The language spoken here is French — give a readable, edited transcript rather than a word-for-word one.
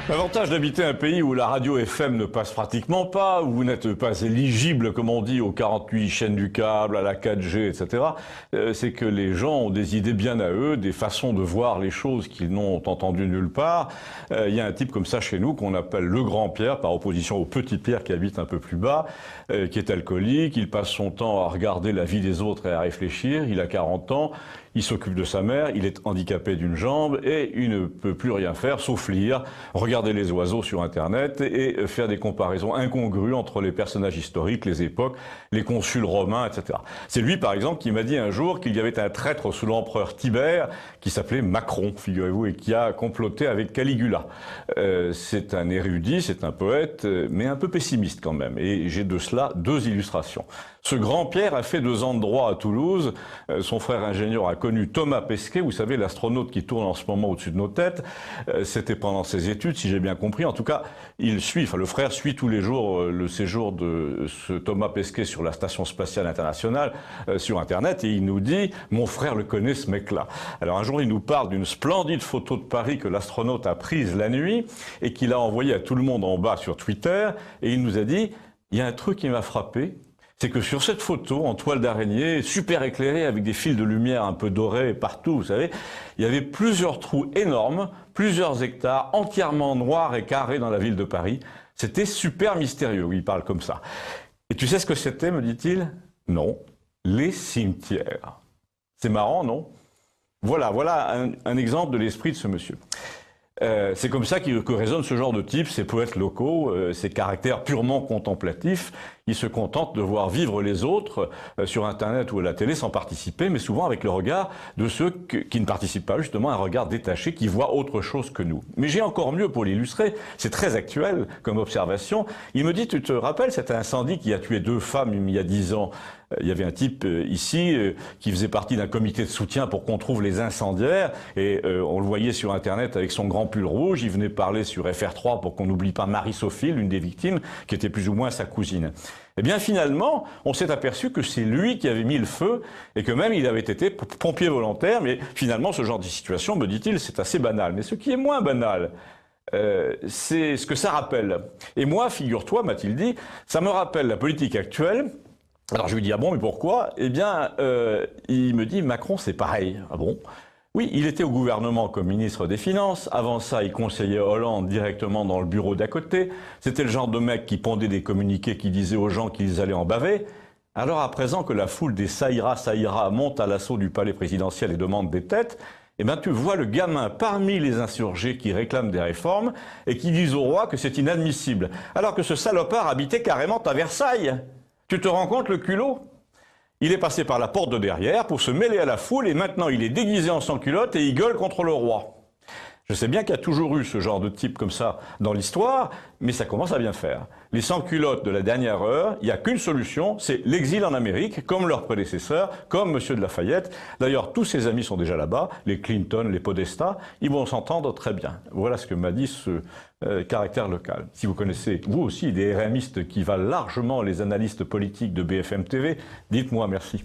L'avantage d'habiter un pays où la radio FM ne passe pratiquement pas, où vous n'êtes pas éligible, comme on dit, aux 48 chaînes du câble, à la 4G, etc., c'est que les gens ont des idées bien à eux, des façons de voir les choses qu'ils n'ont entendues nulle part. Il y a un type comme ça chez nous qu'on appelle le grand Pierre, par opposition au petit Pierre qui habite un peu plus bas, qui est alcoolique. Il passe son temps à regarder la vie des autres et à réfléchir. Il a 40 ans. Il s'occupe de sa mère, il est handicapé d'une jambe et il ne peut plus rien faire sauf lire, regarder les oiseaux sur Internet et faire des comparaisons incongrues entre les personnages historiques, les époques, les consuls romains, etc. C'est lui, par exemple, qui m'a dit un jour qu'il y avait un traître sous l'empereur Tibère qui s'appelait Macron, figurez-vous, et qui a comploté avec Caligula. C'est un érudit, c'est un poète, mais un peu pessimiste quand même. Et j'ai de cela deux illustrations. Ce grand Pierre a fait 2 ans de droit à Toulouse. Son frère ingénieur a connu Thomas Pesquet, vous savez, l'astronaute qui tourne en ce moment au-dessus de nos têtes. C'était pendant ses études, si j'ai bien compris. En tout cas, le frère suit tous les jours le séjour de ce Thomas Pesquet sur la Station Spatiale Internationale sur Internet. Et il nous dit, mon frère le connaît, ce mec-là. Alors un jour, il nous parle d'une splendide photo de Paris que l'astronaute a prise la nuit et qu'il a envoyée à tout le monde en bas sur Twitter. Et il nous a dit, il y a un truc qui m'a frappé. C'est que sur cette photo, en toile d'araignée, super éclairée, avec des fils de lumière un peu dorés partout, vous savez, il y avait plusieurs trous énormes, plusieurs hectares, entièrement noirs et carrés dans la ville de Paris. C'était super mystérieux, il parle comme ça. Et tu sais ce que c'était, me dit-il? Non, les cimetières. C'est marrant, non? Voilà un exemple de l'esprit de ce monsieur. C'est comme ça que résonne ce genre de type, ces poètes locaux, ces caractères purement contemplatifs. Ils se contentent de voir vivre les autres sur Internet ou à la télé sans participer, mais souvent avec le regard de ceux qui ne participent pas, justement un regard détaché qui voit autre chose que nous. Mais j'ai encore mieux pour l'illustrer, c'est très actuel comme observation. Il me dit, tu te rappelles cet incendie qui a tué 2 femmes il y a 10 ans? Il y avait un type ici qui faisait partie d'un comité de soutien pour qu'on trouve les incendiaires et on le voyait sur Internet avec son grand pull rouge. Il venait parler sur FR3 pour qu'on n'oublie pas Marie-Sophie, l'une des victimes, qui était plus ou moins sa cousine. Eh bien finalement, on s'est aperçu que c'est lui qui avait mis le feu et que même il avait été pompier volontaire. Mais finalement, ce genre de situation, me dit-il, c'est assez banal. Mais ce qui est moins banal, c'est ce que ça rappelle. Et moi, figure-toi, m'a-t-il dit, ça me rappelle la politique actuelle. Alors je lui dis, ah bon, mais pourquoi? Eh bien, il me dit, Macron, c'est pareil. Ah bon? Oui, il était au gouvernement comme ministre des Finances. Avant ça, il conseillait Hollande directement dans le bureau d'à côté. C'était le genre de mec qui pondait des communiqués qui disaient aux gens qu'ils allaient en baver. Alors à présent que la foule des ça ira monte à l'assaut du palais présidentiel et demande des têtes, eh bien tu vois le gamin parmi les insurgés qui réclament des réformes et qui disent au roi que c'est inadmissible. Alors que ce salopard habitait carrément à Versailles. Tu te rends compte le culot? Il est passé par la porte de derrière pour se mêler à la foule et maintenant il est déguisé en sans-culotte et il gueule contre le roi. Je sais bien qu'il y a toujours eu ce genre de type comme ça dans l'histoire, mais ça commence à bien faire. Les sans-culottes de la dernière heure, il n'y a qu'une solution, c'est l'exil en Amérique, comme leurs prédécesseurs, comme M. de Lafayette. D'ailleurs, tous ses amis sont déjà là-bas, les Clinton, les Podesta, ils vont s'entendre très bien. Voilà ce que m'a dit ce caractère local. Si vous connaissez, vous aussi, des RMistes qui valent largement les analystes politiques de BFM TV, dites-moi merci.